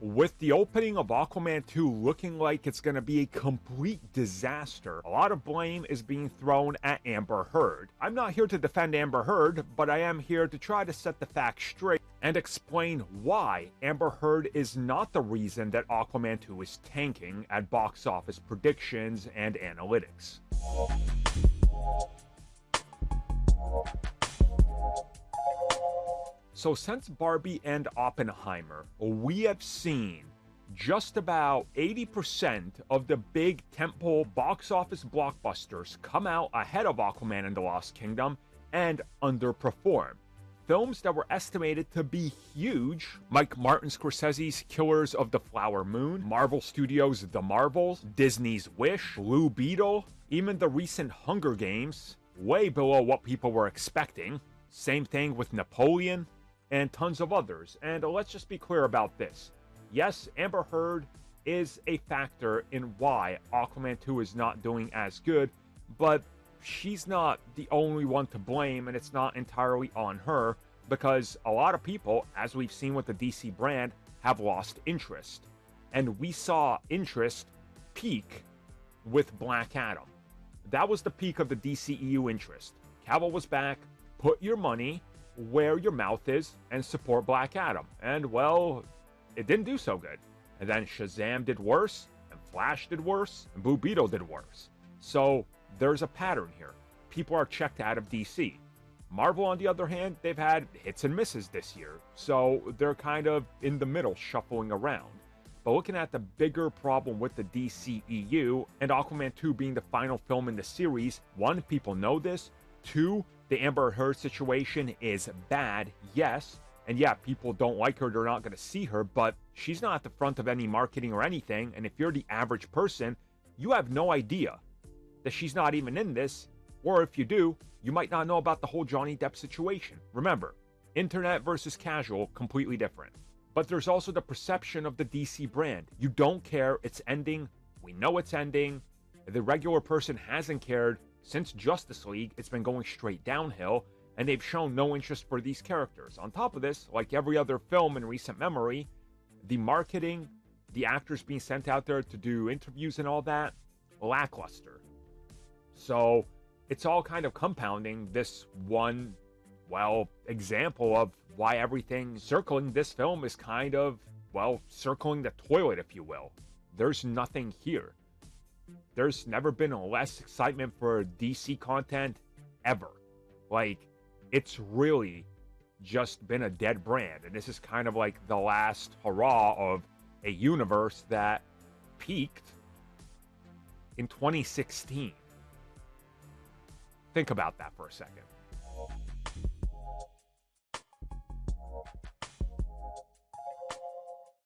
With the opening of Aquaman 2 looking like it's going to be a complete disaster, a lot of blame is being thrown at Amber Heard. I'm not here to defend Amber Heard, but I am here to try to set the facts straight and explain why Amber Heard is not the reason that Aquaman 2 is tanking at box office predictions and analytics. So since Barbie and Oppenheimer, we have seen just about 80% of the big tentpole box office blockbusters come out ahead of Aquaman and the Lost Kingdom and underperform. Films that were estimated to be huge, like Martin Scorsese's Killers of the Flower Moon, Marvel Studios' The Marvels, Disney's Wish, Blue Beetle, even the recent Hunger Games, way below what people were expecting. Same thing with Napoleon, and tons of others. And let's just be clear about this. Yes, Amber Heard is a factor in why Aquaman 2 is not doing as good, but she's not the only one to blame, and it's not entirely on her, because a lot of people, as we've seen with the DC brand, have lost interest. And we saw interest peak with Black Adam. That was the peak of the DCEU interest. Cavill was back, put your money where your mouth is and support Black Adam. And well, it didn't do so good. And then Shazam did worse, and Flash did worse, and Blue Beetle did worse. So there's a pattern here. People are checked out of DC. Marvel, on the other hand, they've had hits and misses this year. So they're kind of in the middle, shuffling around. But looking at the bigger problem with the DCEU and Aquaman 2 being the final film in the series, one, people know this. Two, the Amber Heard situation is bad, yes. And yeah, people don't like her, they're not going to see her, but she's not at the front of any marketing or anything. And if you're the average person, you have no idea that she's not even in this. Or if you do, you might not know about the whole Johnny Depp situation. Remember, internet versus casual, completely different. But there's also the perception of the DC brand. You don't care, it's ending, we know it's ending. The regular person hasn't cared. Since Justice League, it's been going straight downhill, and they've shown no interest for these characters. On top of this, like every other film in recent memory, the marketing, the actors being sent out there to do interviews and all that, lackluster. So it's all kind of compounding this one, well, example of why everything circling this film is kind of, well, circling the toilet, if you will. There's nothing here. There's never been less excitement for DC content ever. Like, it's really just been a dead brand. And this is kind of like the last hurrah of a universe that peaked in 2016. Think about that for a second.